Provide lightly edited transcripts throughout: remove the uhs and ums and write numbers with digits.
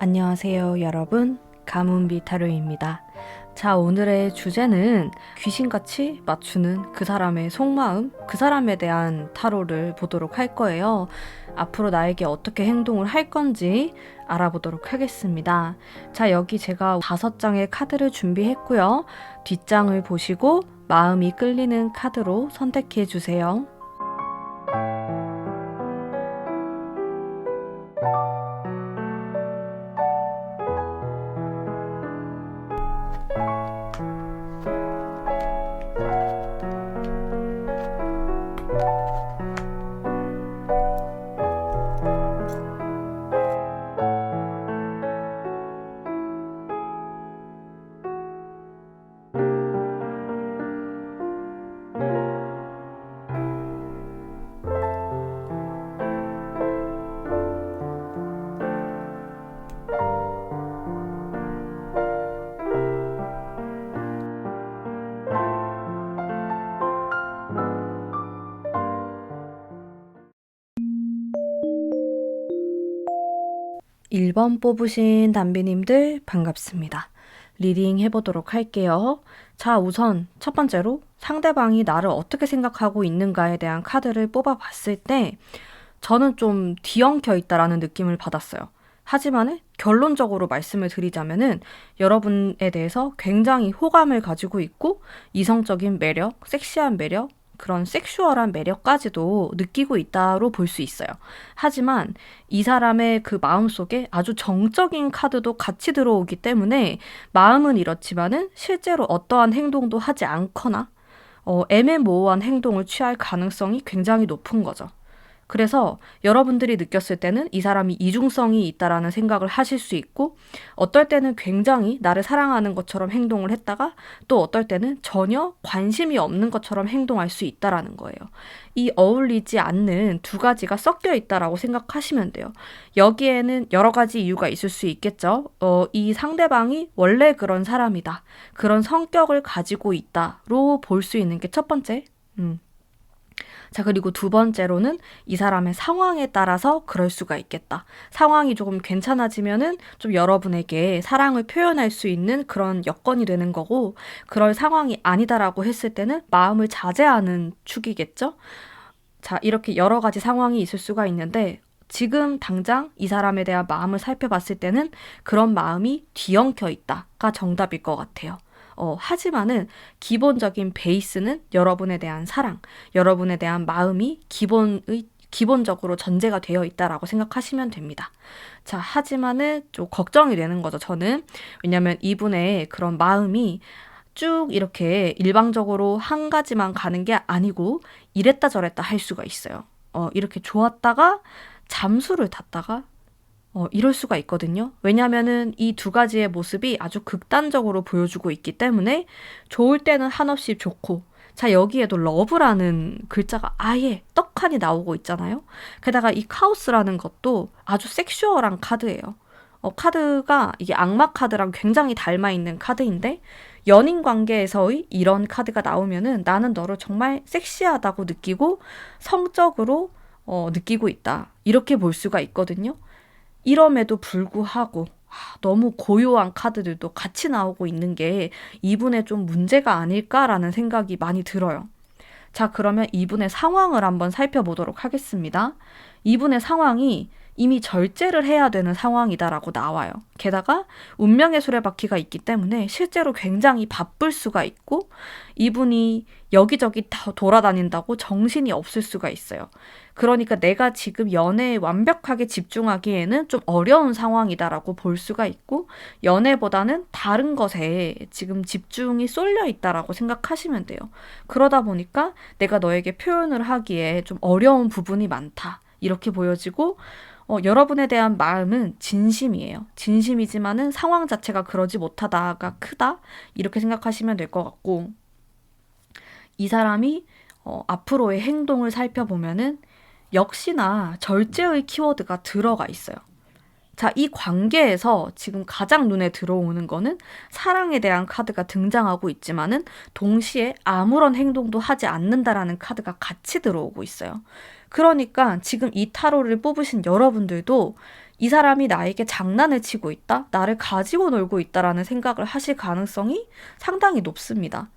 안녕하세요, 여러분. 가문비 타로입니다. 자, 오늘의 주제는 귀신같이 맞추는 그 사람의 속마음, 그 사람에 대한 타로를 보도록 할 거예요. 앞으로 나에게 어떻게 행동을 할 건지 알아보도록 하겠습니다. 자, 여기 제가 5장의 카드를 준비했고요. 뒷장을 보시고 마음이 끌리는 카드로 선택해 주세요. 일 번 뽑으신 담비님들 반갑습니다. 리딩 해보도록 할게요. 자, 우선 첫 번째로 상대방이 나를 어떻게 생각하고 있는가에 대한 카드를 뽑아봤을 때 저는 좀 뒤엉켜 있다라는 느낌을 받았어요. 하지만 결론적으로 말씀을 드리자면은 여러분에 대해서 굉장히 호감을 가지고 있고 이성적인 매력, 섹시한 매력, 그런 섹슈얼한 매력까지도 느끼고 있다로 볼 수 있어요. 하지만 이 사람의 그 마음속에 아주 정적인 카드도 같이 들어오기 때문에 마음은 이렇지만은 실제로 어떠한 행동도 하지 않거나 애매모호한 행동을 취할 가능성이 굉장히 높은 거죠. 그래서 여러분들이 느꼈을 때는 이 사람이 이중성이 있다라는 생각을 하실 수 있고 어떨 때는 굉장히 나를 사랑하는 것처럼 행동을 했다가 또 어떨 때는 전혀 관심이 없는 것처럼 행동할 수 있다라는 거예요. 이 어울리지 않는 두 가지가 섞여 있다라고 생각하시면 돼요. 여기에는 여러 가지 이유가 있을 수 있겠죠. 이 상대방이 원래 그런 사람이다. 그런 성격을 가지고 있다로 볼 수 있는 게 첫 번째. 자, 그리고 두 번째로는 이 사람의 상황에 따라서 그럴 수가 있겠다. 상황이 조금 괜찮아지면은 좀 여러분에게 사랑을 표현할 수 있는 그런 여건이 되는 거고, 그럴 상황이 아니다라고 했을 때는 마음을 자제하는 축이겠죠? 자, 이렇게 여러 가지 상황이 있을 수가 있는데, 지금 당장 이 사람에 대한 마음을 살펴봤을 때는 그런 마음이 뒤엉켜 있다가 정답일 것 같아요. 하지만은 기본적인 베이스는 여러분에 대한 사랑, 여러분에 대한 마음이 기본적으로 전제가 되어 있다라고 생각하시면 됩니다. 자, 하지만은 좀 걱정이 되는 거죠, 저는. 왜냐면 이분의 그런 마음이 쭉 이렇게 일방적으로 한 가지만 가는 게 아니고 이랬다 저랬다 할 수가 있어요. 이렇게 좋았다가 잠수를 탔다가 이럴 수가 있거든요. 왜냐면은 이 두 가지의 모습이 아주 극단적으로 보여주고 있기 때문에 좋을 때는 한없이 좋고 자, 여기에도 러브라는 글자가 아예 떡하니 나오고 있잖아요. 게다가 이 카오스라는 것도 아주 섹슈얼한 카드예요. 카드가 이게 악마 카드랑 굉장히 닮아 있는 카드인데 연인 관계에서의 이런 카드가 나오면은 나는 너를 정말 섹시하다고 느끼고 성적으로 느끼고 있다. 이렇게 볼 수가 있거든요. 이럼에도 불구하고 너무 고요한 카드들도 같이 나오고 있는 게 이분의 좀 문제가 아닐까라는 생각이 많이 들어요. 자, 그러면 이분의 상황을 한번 살펴보도록 하겠습니다. 이분의 상황이 이미 절제를 해야 되는 상황이다라고 나와요. 게다가 운명의 수레바퀴가 있기 때문에 실제로 굉장히 바쁠 수가 있고 이분이 여기저기 다 돌아다닌다고 정신이 없을 수가 있어요. 그러니까 내가 지금 연애에 완벽하게 집중하기에는 좀 어려운 상황이다라고 볼 수가 있고 연애보다는 다른 것에 지금 집중이 쏠려 있다라고 생각하시면 돼요. 그러다 보니까 내가 너에게 표현을 하기에 좀 어려운 부분이 많다. 이렇게 보여지고 여러분에 대한 마음은 진심이에요. 진심이지만은 상황 자체가 그러지 못하다가 크다. 이렇게 생각하시면 될 것 같고 이 사람이 앞으로의 행동을 살펴보면은 역시나 절제의 키워드가 들어가 있어요. 자, 이 관계에서 지금 가장 눈에 들어오는 거는 사랑에 대한 카드가 등장하고 있지만은 동시에 아무런 행동도 하지 않는다라는 카드가 같이 들어오고 있어요. 그러니까 지금 이 타로를 뽑으신 여러분들도 이 사람이 나에게 장난을 치고 있다, 나를 가지고 놀고 있다라는 생각을 하실 가능성이 상당히 높습니다.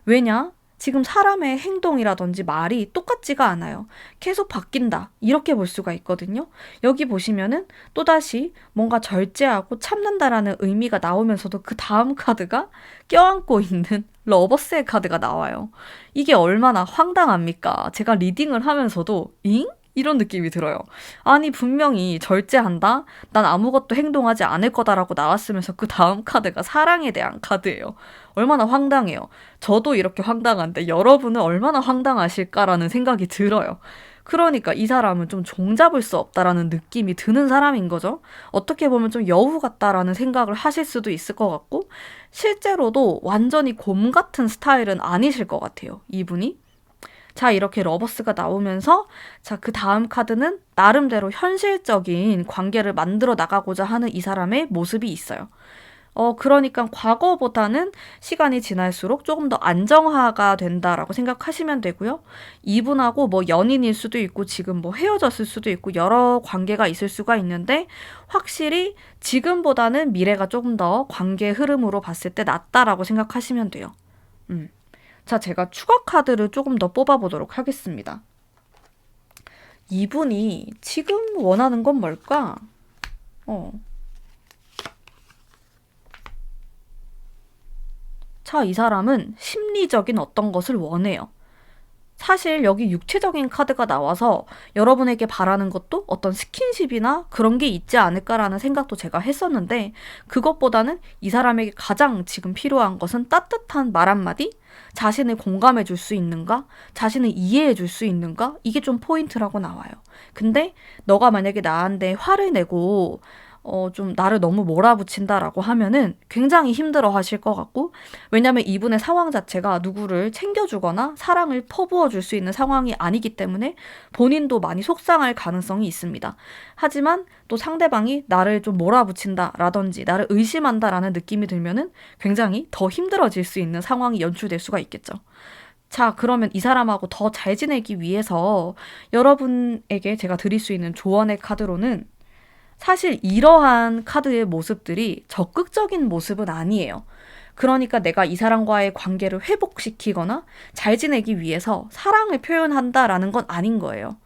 왜냐? 지금 사람의 행동이라든지 말이 똑같지가 않아요. 계속 바뀐다. 이렇게 볼 수가 있거든요. 여기 보시면은 또다시 뭔가 절제하고 참는다라는 의미가 나오면서도 그 다음 카드가 껴안고 있는 러버스의 카드가 나와요. 이게 얼마나 황당합니까? 제가 리딩을 하면서도 잉? 이런 느낌이 들어요. 아니, 분명히 절제한다? 난 아무것도 행동하지 않을 거다라고 나왔으면서 그 다음 카드가 사랑에 대한 카드예요. 얼마나 황당해요. 저도 이렇게 황당한데 여러분은 얼마나 황당하실까라는 생각이 들어요. 그러니까 이 사람은 좀 종잡을 수 없다라는 느낌이 드는 사람인 거죠. 어떻게 보면 좀 여우 같다라는 생각을 하실 수도 있을 것 같고, 실제로도 완전히 곰 같은 스타일은 아니실 것 같아요, 이분이. 자, 이렇게 러버스가 나오면서, 자, 그 다음 카드는 나름대로 현실적인 관계를 만들어 나가고자 하는 이 사람의 모습이 있어요. 그러니까 과거보다는 시간이 지날수록 조금 더 안정화가 된다라고 생각하시면 되고요. 이분하고 뭐 연인일 수도 있고 지금 뭐 헤어졌을 수도 있고 여러 관계가 있을 수가 있는데, 확실히 지금보다는 미래가 조금 더 관계 흐름으로 봤을 때 낫다라고 생각하시면 돼요. 자, 제가 추가 카드를 조금 더 뽑아보도록 하겠습니다. 이분이 지금 원하는 건 뭘까? 자, 이 사람은 심리적인 어떤 것을 원해요. 사실 여기 육체적인 카드가 나와서 여러분에게 바라는 것도 어떤 스킨십이나 그런 게 있지 않을까라는 생각도 제가 했었는데, 그것보다는 이 사람에게 가장 지금 필요한 것은 따뜻한 말 한마디? 자신을 공감해 줄 수 있는가? 자신을 이해해 줄 수 있는가? 이게 좀 포인트라고 나와요. 근데 너가 만약에 나한테 화를 내고 좀 나를 너무 몰아붙인다라고 하면은 굉장히 힘들어 하실 것 같고, 왜냐면 이분의 상황 자체가 누구를 챙겨주거나 사랑을 퍼부어 줄 수 있는 상황이 아니기 때문에 본인도 많이 속상할 가능성이 있습니다. 하지만 또 상대방이 나를 좀 몰아붙인다라든지 나를 의심한다라는 느낌이 들면은 굉장히 더 힘들어질 수 있는 상황이 연출될 수가 있겠죠. 자, 그러면 이 사람하고 더 잘 지내기 위해서 여러분에게 제가 드릴 수 있는 조언의 카드로는, 사실 이러한 카드의 모습들이 적극적인 모습은 아니에요. 그러니까 내가 이 사람과의 관계를 회복시키거나 잘 지내기 위해서 사랑을 표현한다라는 건 아닌 거예요.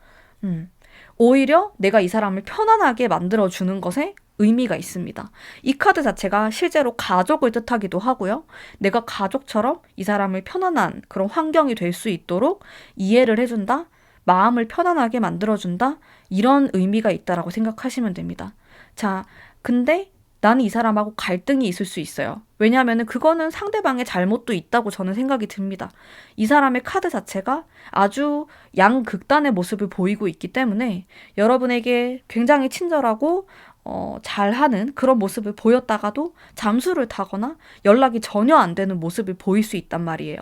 오히려 내가 이 사람을 편안하게 만들어주는 것에 의미가 있습니다. 이 카드 자체가 실제로 가족을 뜻하기도 하고요. 내가 가족처럼 이 사람을 편안한 그런 환경이 될 수 있도록 이해를 해준다, 마음을 편안하게 만들어준다, 이런 의미가 있다라고 생각하시면 됩니다. 자, 근데 나는 이 사람하고 갈등이 있을 수 있어요. 왜냐하면 그거는 상대방의 잘못도 있다고 저는 생각이 듭니다. 이 사람의 카드 자체가 아주 양극단의 모습을 보이고 있기 때문에 여러분에게 굉장히 친절하고 잘하는 그런 모습을 보였다가도 잠수를 타거나 연락이 전혀 안 되는 모습을 보일 수 있단 말이에요.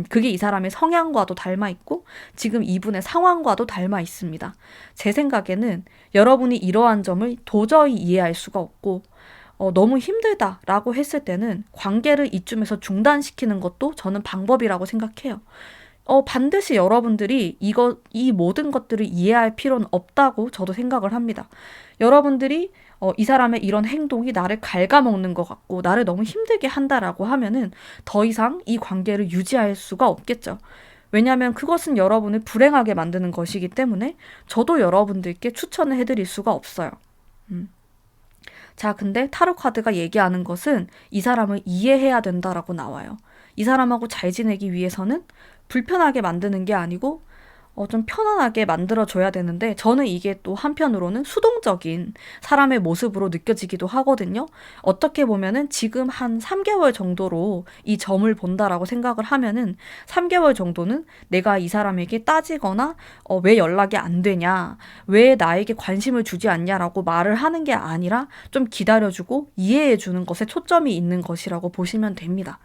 그게 이 사람의 성향과도 닮아 있고 지금 이분의 상황과도 닮아 있습니다. 제 생각에는 여러분이 이러한 점을 도저히 이해할 수가 없고 너무 힘들다라고 했을 때는 관계를 이쯤에서 중단시키는 것도 저는 방법이라고 생각해요. 반드시 여러분들이 이 모든 것들을 이해할 필요는 없다고 저도 생각을 합니다. 여러분들이 이 사람의 이런 행동이 나를 갉아먹는 것 같고 나를 너무 힘들게 한다라고 하면은 더 이상 이 관계를 유지할 수가 없겠죠. 왜냐하면 그것은 여러분을 불행하게 만드는 것이기 때문에 저도 여러분들께 추천을 해드릴 수가 없어요. 자, 근데 타로 카드가 얘기하는 것은 이 사람을 이해해야 된다라고 나와요. 이 사람하고 잘 지내기 위해서는 불편하게 만드는 게 아니고 좀 편안하게 만들어줘야 되는데, 저는 이게 또 한편으로는 수동적인 사람의 모습으로 느껴지기도 하거든요. 어떻게 보면은 지금 한 3개월 정도로 이 점을 본다라고 생각을 하면은 3개월 정도는 내가 이 사람에게 따지거나 왜 연락이 안 되냐, 왜 나에게 관심을 주지 않냐라고 말을 하는 게 아니라 좀 기다려주고 이해해주는 것에 초점이 있는 것이라고 보시면 됩니다.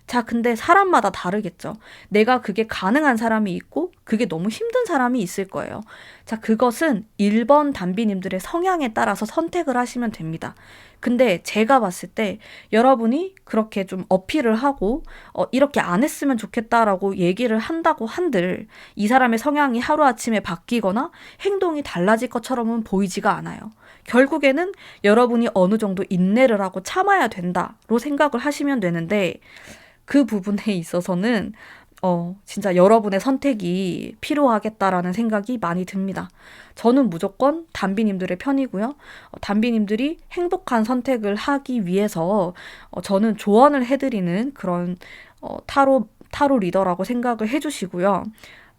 자, 근데 사람마다 다르겠죠. 내가 그게 가능한 사람이 있고 그게 너무 힘든 사람이 있을 거예요. 자, 그것은 1번 단비님들의 성향에 따라서 선택을 하시면 됩니다. 근데 제가 봤을 때 여러분이 그렇게 좀 어필을 하고 이렇게 안 했으면 좋겠다라고 얘기를 한다고 한들 이 사람의 성향이 하루아침에 바뀌거나 행동이 달라질 것처럼은 보이지가 않아요. 결국에는 여러분이 어느 정도 인내를 하고 참아야 된다로 생각을 하시면 되는데 그 부분에 있어서는 진짜 여러분의 선택이 필요하겠다라는 생각이 많이 듭니다. 저는 무조건 단비님들의 편이고요. 단비님들이 행복한 선택을 하기 위해서 저는 조언을 해드리는 그런 타로 리더라고 생각을 해주시고요.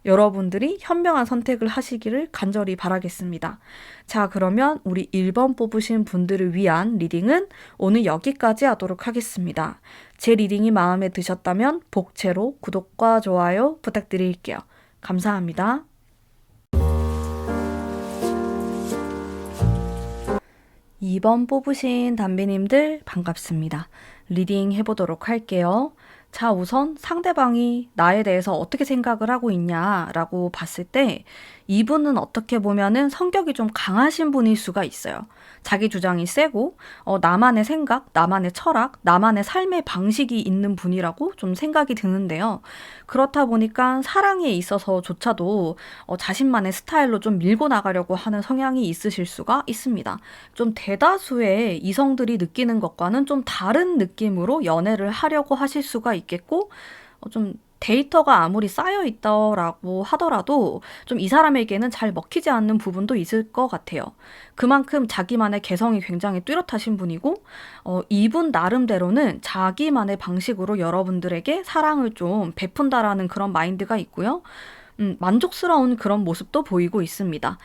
여러분들이 현명한 선택을 하시기를 간절히 바라겠습니다. 자, 그러면 우리 1번 뽑으신 분들을 위한 리딩은 오늘 여기까지 하도록 하겠습니다. 제 리딩이 마음에 드셨다면 복채로 구독과 좋아요 부탁드릴게요. 감사합니다. 2번 뽑으신 단비님들 반갑습니다. 리딩 해보도록 할게요. 자, 우선 상대방이 나에 대해서 어떻게 생각을 하고 있냐라고 봤을 때 이분은 어떻게 보면은 성격이 좀 강하신 분일 수가 있어요. 자기 주장이 세고 나만의 생각, 나만의 철학, 나만의 삶의 방식이 있는 분이라고 좀 생각이 드는데요. 그렇다 보니까 사랑에 있어서조차도 자신만의 스타일로 좀 밀고 나가려고 하는 성향이 있으실 수가 있습니다. 좀 대다수의 이성들이 느끼는 것과는 좀 다른 느낌으로 연애를 하려고 하실 수가 있겠고 좀 데이터가 아무리 쌓여 있더라고 하더라도 좀 이 사람에게는 잘 먹히지 않는 부분도 있을 것 같아요. 그만큼 자기만의 개성이 굉장히 뚜렷하신 분이고 이분 나름대로는 자기만의 방식으로 여러분들에게 사랑을 좀 베푼다라는 그런 마인드가 있고요. 만족스러운 그런 모습도 보이고 있습니다.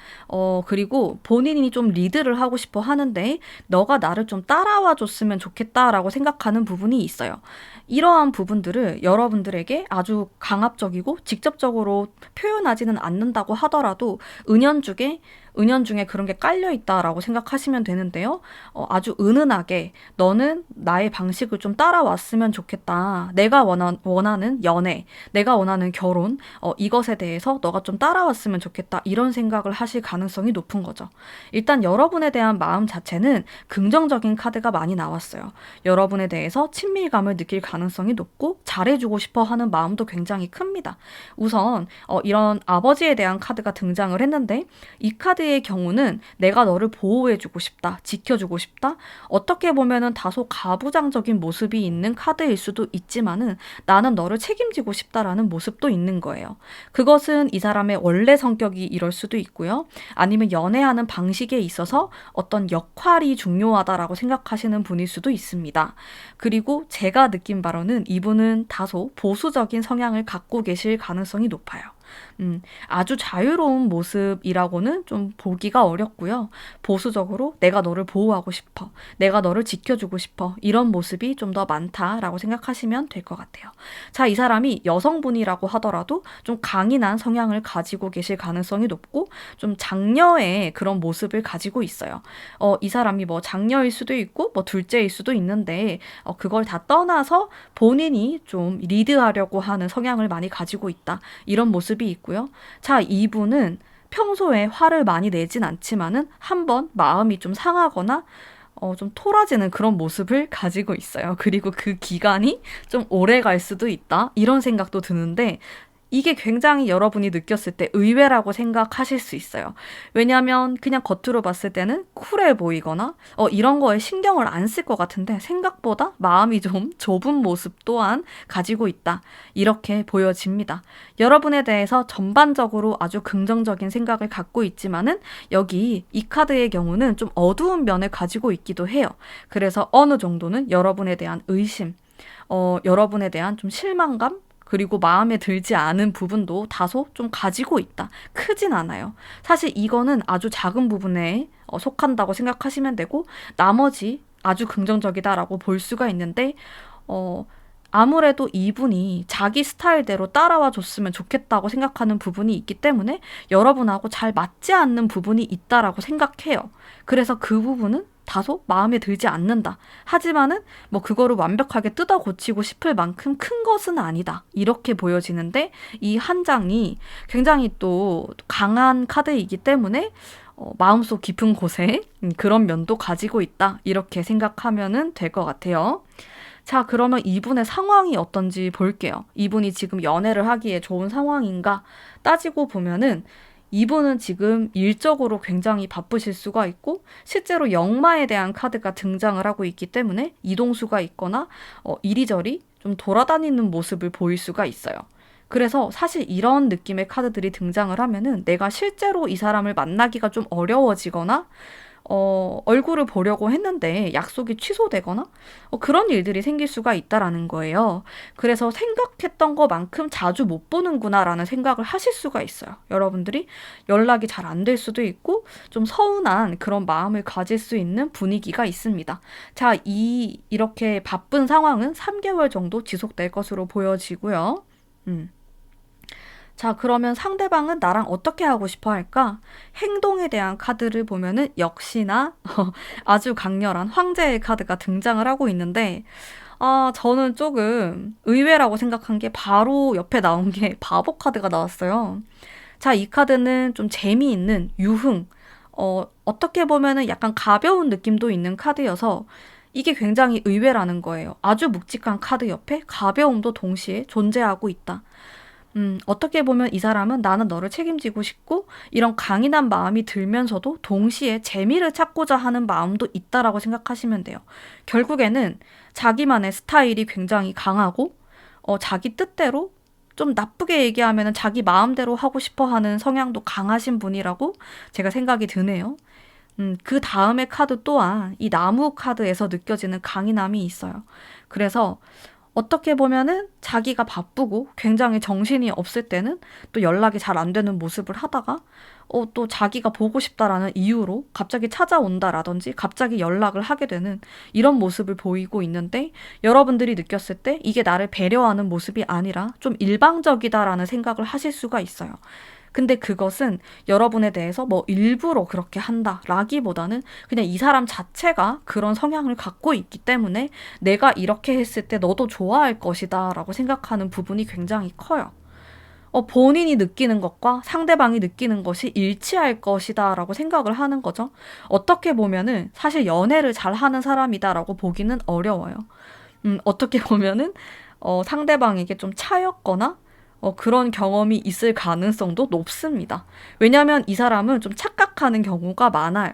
그리고 본인이 좀 리드를 하고 싶어 하는데 너가 나를 좀 따라와 줬으면 좋겠다라고 생각하는 부분이 있어요. 이러한 부분들을 여러분들에게 아주 강압적이고 직접적으로 표현하지는 않는다고 하더라도 은연중에 그런 게 깔려 있다라고 생각하시면 되는데요. 아주 은은하게 너는 나의 방식을 좀 따라왔으면 좋겠다. 내가 원하는 연애, 내가 원하는 결혼, 이것에 대해서 너가 좀 따라왔으면 좋겠다. 이런 생각을 하실 가능성이 높은 거죠. 일단 여러분에 대한 마음 자체는 긍정적인 카드가 많이 나왔어요. 여러분에 대해서 친밀감을 느낄 가능성이 높고 잘해주고 싶어 하는 마음도 굉장히 큽니다. 우선 이런 아버지에 대한 카드가 등장을 했는데 이 카드의 경우는 내가 너를 보호해주고 싶다, 지켜주고 싶다. 어떻게 보면은 다소 가부장적인 모습이 있는 카드일 수도 있지만은 나는 너를 책임지고 싶다라는 모습도 있는 거예요. 그것은 이 사람의 원래 성격이 이럴 수도 있고요. 아니면 연애하는 방식에 있어서 어떤 역할이 중요하다라고 생각하시는 분일 수도 있습니다. 그리고 제가 느낀 바로는 이분은 다소 보수적인 성향을 갖고 계실 가능성이 높아요. 아주 자유로운 모습이라고는 좀 보기가 어렵고요. 보수적으로 내가 너를 보호하고 싶어. 내가 너를 지켜주고 싶어. 이런 모습이 좀 더 많다라고 생각하시면 될 것 같아요. 자, 이 사람이 여성분이라고 하더라도 좀 강인한 성향을 가지고 계실 가능성이 높고 좀 장녀의 그런 모습을 가지고 있어요. 이 사람이 뭐 장녀일 수도 있고 뭐 둘째일 수도 있는데 그걸 다 떠나서 본인이 좀 리드하려고 하는 성향을 많이 가지고 있다. 이런 모습이 있고요. 자, 이분은 평소에 화를 많이 내진 않지만은 한번 마음이 좀 상하거나 좀 토라지는 그런 모습을 가지고 있어요. 그리고 그 기간이 좀 오래 갈 수도 있다. 이런 생각도 드는데 이게 굉장히 여러분이 느꼈을 때 의외라고 생각하실 수 있어요. 왜냐하면 그냥 겉으로 봤을 때는 쿨해 보이거나 이런 거에 신경을 안 쓸 것 같은데 생각보다 마음이 좀 좁은 모습 또한 가지고 있다. 이렇게 보여집니다. 여러분에 대해서 전반적으로 아주 긍정적인 생각을 갖고 있지만은 여기 이 카드의 경우는 좀 어두운 면을 가지고 있기도 해요. 그래서 어느 정도는 여러분에 대한 의심, 여러분에 대한 좀 실망감, 그리고 마음에 들지 않은 부분도 다소 좀 가지고 있다. 크진 않아요. 사실 이거는 아주 작은 부분에 속한다고 생각하시면 되고 나머지 아주 긍정적이다라고 볼 수가 있는데 아무래도 이분이 자기 스타일대로 따라와 줬으면 좋겠다고 생각하는 부분이 있기 때문에 여러분하고 잘 맞지 않는 부분이 있다라고 생각해요. 그래서 그 부분은 다소 마음에 들지 않는다. 하지만은 뭐 그거를 완벽하게 뜯어 고치고 싶을 만큼 큰 것은 아니다. 이렇게 보여지는데 이 한 장이 굉장히 또 강한 카드이기 때문에 마음속 깊은 곳에 그런 면도 가지고 있다. 이렇게 생각하면은 될 것 같아요. 자, 그러면 이분의 상황이 어떤지 볼게요. 이분이 지금 연애를 하기에 좋은 상황인가 따지고 보면은 이분은 지금 일적으로 굉장히 바쁘실 수가 있고 실제로 역마에 대한 카드가 등장을 하고 있기 때문에 이동수가 있거나 이리저리 좀 돌아다니는 모습을 보일 수가 있어요. 그래서 사실 이런 느낌의 카드들이 등장을 하면은 내가 실제로 이 사람을 만나기가 좀 어려워지거나 얼굴을 보려고 했는데 약속이 취소되거나 그런 일들이 생길 수가 있다라는 거예요. 그래서 생각했던 것만큼 자주 못 보는구나라는 생각을 하실 수가 있어요. 여러분들이 연락이 잘 안 될 수도 있고 좀 서운한 그런 마음을 가질 수 있는 분위기가 있습니다. 자, 이렇게 바쁜 상황은 3개월 정도 지속될 것으로 보여지고요. 자, 그러면 상대방은 나랑 어떻게 하고 싶어 할까? 행동에 대한 카드를 보면은 역시나 아주 강렬한 황제의 카드가 등장을 하고 있는데, 저는 조금 의외라고 생각한 게 바로 옆에 나온 게 바보 카드가 나왔어요. 자, 이 카드는 좀 재미있는 유흥, 어떻게 보면은 약간 가벼운 느낌도 있는 카드여서 이게 굉장히 의외라는 거예요. 아주 묵직한 카드 옆에 가벼움도 동시에 존재하고 있다. 어떻게 보면 이 사람은 나는 너를 책임지고 싶고 이런 강인한 마음이 들면서도 동시에 재미를 찾고자 하는 마음도 있다라고 생각하시면 돼요. 결국에는 자기만의 스타일이 굉장히 강하고 자기 뜻대로 좀 나쁘게 얘기하면 자기 마음대로 하고 싶어 하는 성향도 강하신 분이라고 제가 생각이 드네요. 그 다음의 카드 또한 이 나무 카드에서 느껴지는 강인함이 있어요. 그래서 어떻게 보면은 자기가 바쁘고 굉장히 정신이 없을 때는 또 연락이 잘 안 되는 모습을 하다가 또 자기가 보고 싶다라는 이유로 갑자기 찾아온다라든지 갑자기 연락을 하게 되는 이런 모습을 보이고 있는데 여러분들이 느꼈을 때 이게 나를 배려하는 모습이 아니라 좀 일방적이다라는 생각을 하실 수가 있어요. 근데 그것은 여러분에 대해서 뭐 일부러 그렇게 한다라기보다는 그냥 이 사람 자체가 그런 성향을 갖고 있기 때문에 내가 이렇게 했을 때 너도 좋아할 것이다 라고 생각하는 부분이 굉장히 커요. 본인이 느끼는 것과 상대방이 느끼는 것이 일치할 것이다 라고 생각을 하는 거죠. 어떻게 보면은 사실 연애를 잘 하는 사람이다라고 보기는 어려워요. 어떻게 보면은 상대방에게 좀 차였거나 그런 경험이 있을 가능성도 높습니다. 왜냐하면 이 사람은 좀 착각하는 경우가 많아요.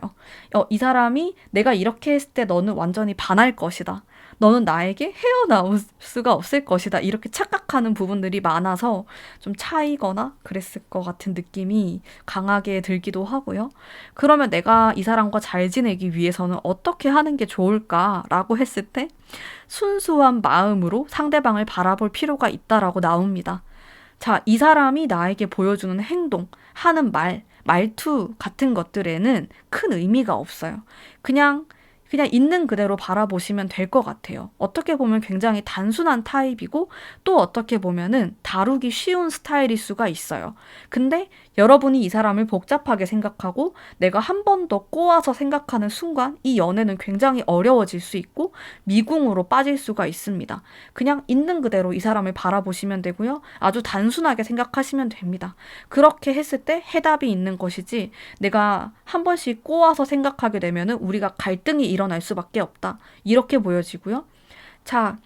이 사람이 내가 이렇게 했을 때 너는 완전히 반할 것이다. 너는 나에게 헤어나올 수가 없을 것이다. 이렇게 착각하는 부분들이 많아서 좀 차이거나 그랬을 것 같은 느낌이 강하게 들기도 하고요. 그러면 내가 이 사람과 잘 지내기 위해서는 어떻게 하는 게 좋을까라고 했을 때 순수한 마음으로 상대방을 바라볼 필요가 있다라고 나옵니다. 자, 이 사람이 나에게 보여주는 행동, 하는 말, 말투 같은 것들에는 큰 의미가 없어요. 그냥 있는 그대로 바라보시면 될 것 같아요. 어떻게 보면 굉장히 단순한 타입이고 또 어떻게 보면은 다루기 쉬운 스타일일 수가 있어요. 근데 여러분이 이 사람을 복잡하게 생각하고 내가 한 번 더 꼬아서 생각하는 순간 이 연애는 굉장히 어려워질 수 있고 미궁으로 빠질 수가 있습니다. 그냥 있는 그대로 이 사람을 바라보시면 되고요. 아주 단순하게 생각하시면 됩니다. 그렇게 했을 때 해답이 있는 것이지 내가 한 번씩 꼬아서 생각하게 되면은 우리가 갈등이 일어날 수밖에 없다. 이렇게 보여지고요. 자,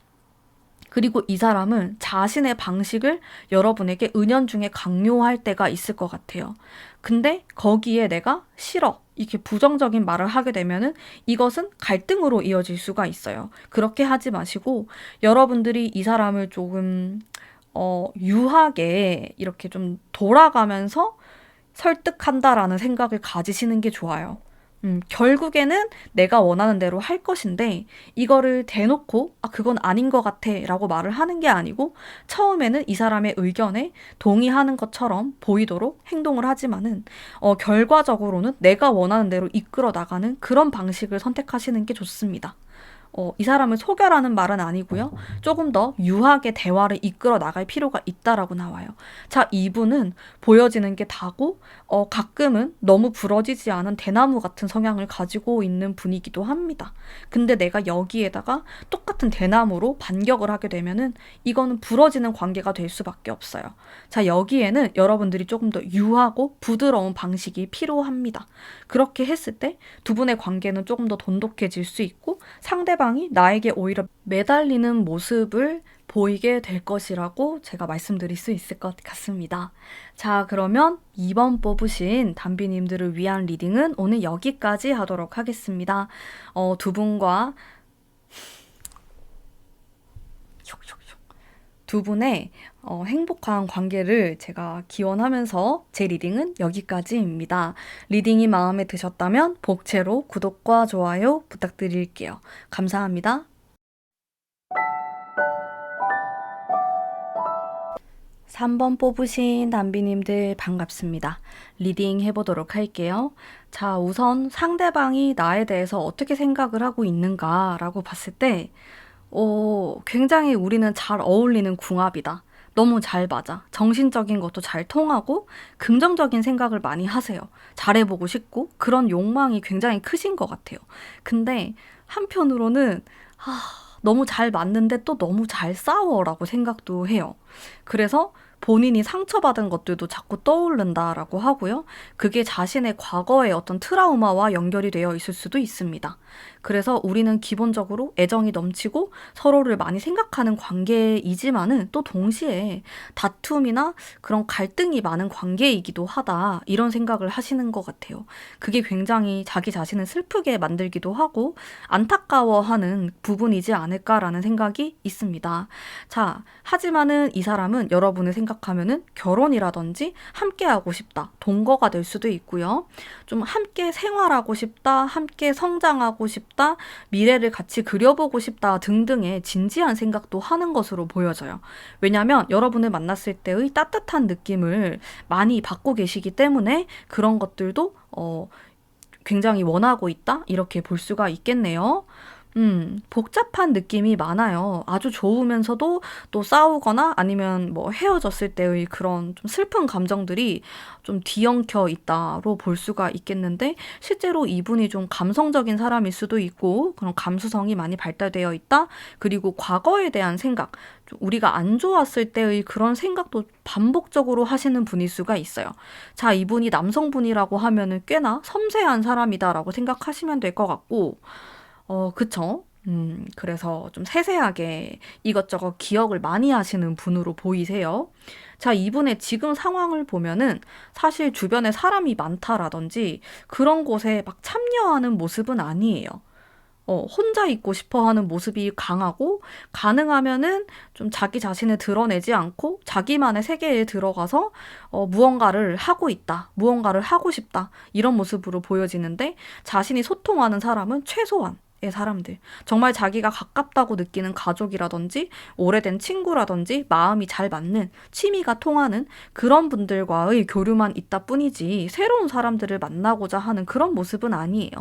그리고 이 사람은 자신의 방식을 여러분에게 은연중에 강요할 때가 있을 것 같아요. 근데 거기에 내가 싫어. 이렇게 부정적인 말을 하게 되면은 이것은 갈등으로 이어질 수가 있어요. 그렇게 하지 마시고 여러분들이 이 사람을 조금 유하게 이렇게 좀 돌아가면서 설득한다라는 생각을 가지시는 게 좋아요. 결국에는 내가 원하는 대로 할 것인데 이거를 대놓고 그건 아닌 것 같아 라고 말을 하는 게 아니고 처음에는 이 사람의 의견에 동의하는 것처럼 보이도록 행동을 하지만은 결과적으로는 내가 원하는 대로 이끌어 나가는 그런 방식을 선택하시는 게 좋습니다. 이 사람을 속여라는 말은 아니고요. 조금 더 유하게 대화를 이끌어 나갈 필요가 있다라고 나와요. 자, 이분은 보여지는 게 다고 가끔은 너무 부러지지 않은 대나무 같은 성향을 가지고 있는 분이기도 합니다. 근데 내가 여기에다가 똑같은 대나무로 반격을 하게 되면은 이거는 부러지는 관계가 될 수밖에 없어요. 자, 여기에는 여러분들이 조금 더 유하고 부드러운 방식이 필요합니다. 그렇게 했을 때 두 분의 관계는 조금 더 돈독해질 수 있고 상대방이 나에게 오히려 매달리는 모습을 보이게 될 것이라고 제가 말씀드릴 수 있을 것 같습니다. 자, 그러면 2번 뽑으신 담비님들을 위한 리딩은 오늘 여기까지 하도록 하겠습니다. 두 분과 두 분의 행복한 관계를 제가 기원하면서 제 리딩은 여기까지입니다. 리딩이 마음에 드셨다면 복채로 구독과 좋아요 부탁드릴게요. 감사합니다. 3번 뽑으신 담비님들 반갑습니다. 리딩 해보도록 할게요. 자, 우선 상대방이 나에 대해서 어떻게 생각을 하고 있는가라고 봤을 때 굉장히 우리는 잘 어울리는 궁합이다. 너무 잘 맞아. 정신적인 것도 잘 통하고 긍정적인 생각을 많이 하세요. 잘해보고 싶고 그런 욕망이 굉장히 크신 것 같아요. 근데 한편으로는 너무 잘 맞는데 또 너무 잘 싸워라고 생각도 해요. 그래서 본인이 상처받은 것들도 자꾸 떠오른다라고 하고요. 그게 자신의 과거의 어떤 트라우마와 연결이 되어 있을 수도 있습니다. 그래서 우리는 기본적으로 애정이 넘치고 서로를 많이 생각하는 관계이지만은 또 동시에 다툼이나 그런 갈등이 많은 관계이기도 하다. 이런 생각을 하시는 것 같아요. 그게 굉장히 자기 자신을 슬프게 만들기도 하고 안타까워하는 부분이지 않을까라는 생각이 있습니다. 자, 하지만은 이 사람은 여러분을 생각하면은 결혼이라든지 함께하고 싶다. 동거가 될 수도 있고요. 좀 함께 생활하고 싶다. 함께 성장하고 싶다. 미래를 같이 그려보고 싶다 등등의 진지한 생각도 하는 것으로 보여져요. 왜냐하면 여러분을 만났을 때의 따뜻한 느낌을 많이 받고 계시기 때문에 그런 것들도 굉장히 원하고 있다? 이렇게 볼 수가 있겠네요. 복잡한 느낌이 많아요. 아주 좋으면서도 또 싸우거나 아니면 뭐 헤어졌을 때의 그런 좀 슬픈 감정들이 좀 뒤엉켜 있다로 볼 수가 있겠는데 실제로 이분이 좀 감성적인 사람일 수도 있고 그런 감수성이 많이 발달되어 있다. 그리고 과거에 대한 생각, 우리가 안 좋았을 때의 그런 생각도 반복적으로 하시는 분일 수가 있어요. 자, 이분이 남성분이라고 하면은 꽤나 섬세한 사람이다라고 생각하시면 될 것 같고 그쵸? 그래서 좀 세세하게 이것저것 기억을 많이 하시는 분으로 보이세요. 자, 이분의 지금 상황을 보면은 사실 주변에 사람이 많다라든지 그런 곳에 막 참여하는 모습은 아니에요. 혼자 있고 싶어 하는 모습이 강하고, 가능하면은 좀 자기 자신을 드러내지 않고 자기만의 세계에 들어가서 무언가를 하고 있다, 무언가를 하고 싶다, 이런 모습으로 보여지는데, 자신이 소통하는 사람은 최소한 의 사람들. 정말 자기가 가깝다고 느끼는 가족이라든지 오래된 친구라든지 마음이 잘 맞는 취미가 통하는 그런 분들과의 교류만 있다 뿐이지 새로운 사람들을 만나고자 하는 그런 모습은 아니에요.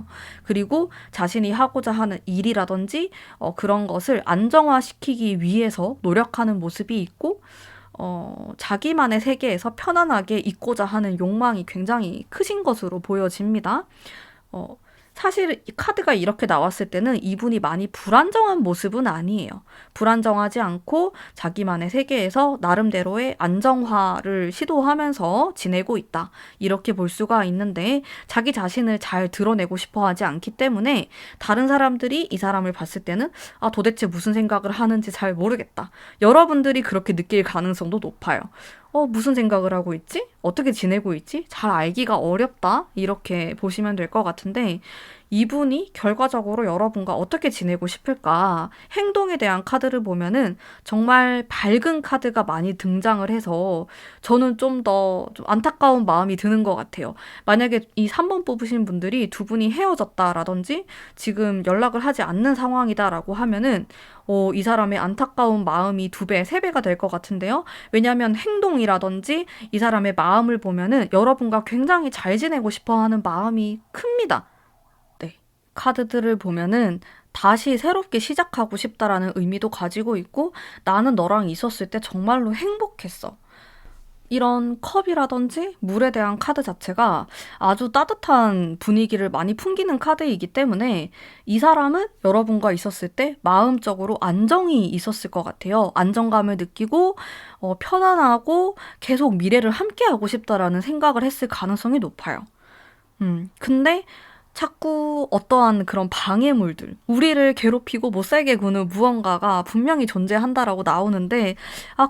그리고 자신이 하고자 하는 일이라든지 그런 것을 안정화시키기 위해서 노력하는 모습이 있고 자기만의 세계에서 편안하게 있고자 하는 욕망이 굉장히 크신 것으로 보여집니다. 사실 이 카드가 이렇게 나왔을 때는 이분이 많이 불안정한 모습은 아니에요. 불안정하지 않고 자기만의 세계에서 나름대로의 안정화를 시도하면서 지내고 있다. 이렇게 볼 수가 있는데 자기 자신을 잘 드러내고 싶어 하지 않기 때문에 다른 사람들이 이 사람을 봤을 때는 도대체 무슨 생각을 하는지 잘 모르겠다. 여러분들이 그렇게 느낄 가능성도 높아요. 무슨 생각을 하고 있지? 어떻게 지내고 있지? 잘 알기가 어렵다. 이렇게 보시면 될 것 같은데 이분이 결과적으로 여러분과 어떻게 지내고 싶을까? 행동에 대한 카드를 보면은 정말 밝은 카드가 많이 등장을 해서 저는 좀 더 좀 안타까운 마음이 드는 것 같아요. 만약에 이 3번 뽑으신 분들이 두 분이 헤어졌다라든지 지금 연락을 하지 않는 상황이다라고 하면은 이 사람의 안타까운 마음이 2배, 3배가 될 것 같은데요. 왜냐하면 행동이라든지 이 사람의 마음을 보면은 여러분과 굉장히 잘 지내고 싶어 하는 마음이 큽니다. 네. 카드들을 보면은 다시 새롭게 시작하고 싶다라는 의미도 가지고 있고 나는 너랑 있었을 때 정말로 행복했어. 이런 컵이라든지 물에 대한 카드 자체가 아주 따뜻한 분위기를 많이 풍기는 카드이기 때문에 이 사람은 여러분과 있었을 때 마음적으로 안정이 있었을 것 같아요. 안정감을 느끼고 편안하고 계속 미래를 함께하고 싶다라는 생각을 했을 가능성이 높아요. 근데 자꾸 어떠한 그런 방해물들, 우리를 괴롭히고 못 살게 구는 무언가가 분명히 존재한다라고 나오는데,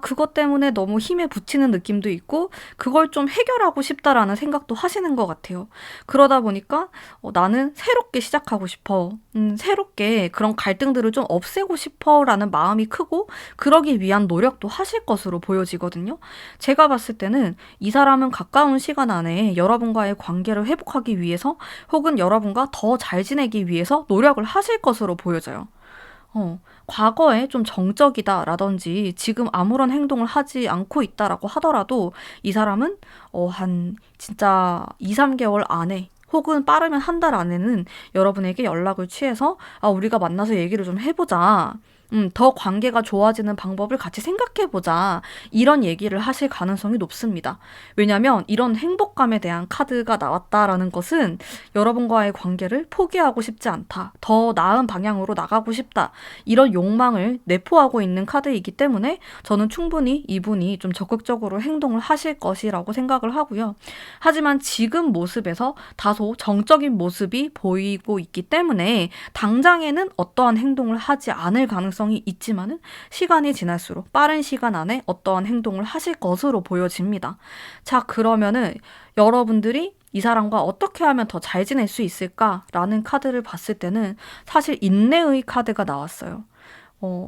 그것 때문에 너무 힘에 부치는 느낌도 있고, 그걸 좀 해결하고 싶다라는 생각도 하시는 것 같아요. 그러다 보니까, 나는 새롭게 시작하고 싶어. 새롭게 그런 갈등들을 좀 없애고 싶어 라는 마음이 크고, 그러기 위한 노력도 하실 것으로 보여지거든요. 제가 봤을 때는 이 사람은 가까운 시간 안에 여러분과의 관계를 회복하기 위해서 혹은 여러분과 더 잘 지내기 위해서 노력을 하실 것으로 보여져요. 과거에 좀 정적이다라든지 지금 아무런 행동을 하지 않고 있다라고 하더라도 이 사람은 한 진짜 2, 3개월 안에 혹은 빠르면 한 달 안에는 여러분에게 연락을 취해서 우리가 만나서 얘기를 좀 해보자. 더 관계가 좋아지는 방법을 같이 생각해보자. 이런 얘기를 하실 가능성이 높습니다. 왜냐면 이런 행복감에 대한 카드가 나왔다라는 것은 여러분과의 관계를 포기하고 싶지 않다. 더 나은 방향으로 나가고 싶다. 이런 욕망을 내포하고 있는 카드이기 때문에 저는 충분히 이분이 좀 적극적으로 행동을 하실 것이라고 생각을 하고요. 하지만 지금 모습에서 다소 정적인 모습이 보이고 있기 때문에 당장에는 어떠한 행동을 하지 않을 가능성이 있지만은 시간이 지날수록 빠른 시간 안에 어떠한 행동을 하실 것으로 보여집니다. 자, 그러면은 여러분들이 이 사람과 어떻게 하면 더 잘 지낼 수 있을까라는 카드를 봤을 때는 사실 인내의 카드가 나왔어요.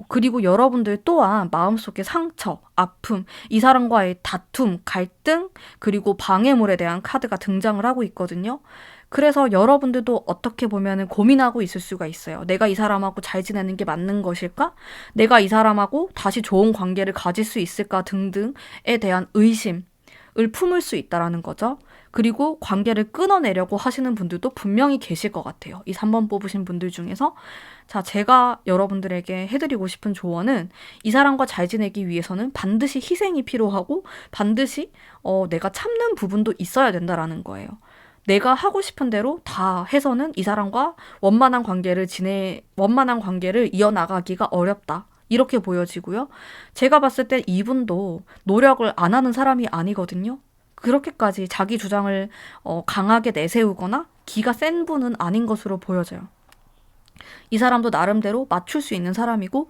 그리고 여러분들 또한 마음속의 상처, 아픔, 이 사람과의 다툼, 갈등, 그리고 방해물에 대한 카드가 등장을 하고 있거든요. 그래서 여러분들도 어떻게 보면 고민하고 있을 수가 있어요. 내가 이 사람하고 잘 지내는 게 맞는 것일까? 내가 이 사람하고 다시 좋은 관계를 가질 수 있을까? 등등에 대한 의심을 품을 수 있다라는 거죠. 그리고 관계를 끊어내려고 하시는 분들도 분명히 계실 것 같아요. 이 3번 뽑으신 분들 중에서. 자, 제가 여러분들에게 해드리고 싶은 조언은 이 사람과 잘 지내기 위해서는 반드시 희생이 필요하고 반드시 내가 참는 부분도 있어야 된다라는 거예요. 내가 하고 싶은 대로 다 해서는 이 사람과 원만한 관계를 이어나가기가 어렵다. 이렇게 보여지고요. 제가 봤을 때 이분도 노력을 안 하는 사람이 아니거든요. 그렇게까지 자기 주장을 강하게 내세우거나 기가 센 분은 아닌 것으로 보여져요. 이 사람도 나름대로 맞출 수 있는 사람이고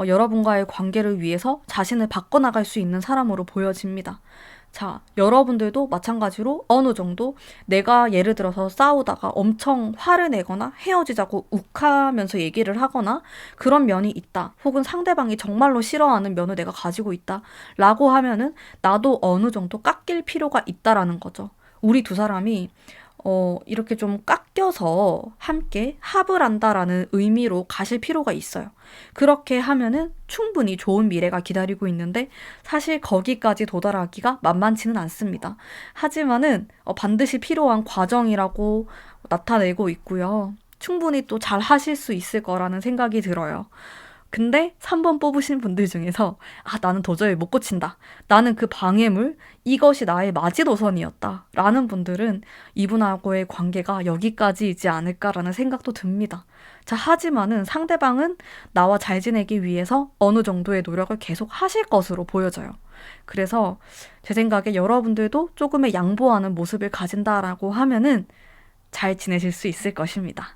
여러분과의 관계를 위해서 자신을 바꿔나갈 수 있는 사람으로 보여집니다. 자, 여러분들도 마찬가지로 어느 정도 내가 예를 들어서 싸우다가 엄청 화를 내거나 헤어지자고 욱하면서 얘기를 하거나 그런 면이 있다. 혹은 상대방이 정말로 싫어하는 면을 내가 가지고 있다. 라고 하면은 나도 어느 정도 깎일 필요가 있다라는 거죠. 우리 두 사람이 이렇게 좀 깎여서 함께 합을 한다라는 의미로 가실 필요가 있어요. 그렇게 하면은 충분히 좋은 미래가 기다리고 있는데 사실 거기까지 도달하기가 만만치는 않습니다. 하지만은 반드시 필요한 과정이라고 나타내고 있고요. 충분히 또 잘 하실 수 있을 거라는 생각이 들어요. 근데 3번 뽑으신 분들 중에서 나는 도저히 못 고친다. 나는 그 방해물, 이것이 나의 마지노선이었다. 라는 분들은 이분하고의 관계가 여기까지이지 않을까라는 생각도 듭니다. 자, 하지만은 상대방은 나와 잘 지내기 위해서 어느 정도의 노력을 계속 하실 것으로 보여져요. 그래서 제 생각에 여러분들도 조금의 양보하는 모습을 가진다라고 하면은 잘 지내실 수 있을 것입니다.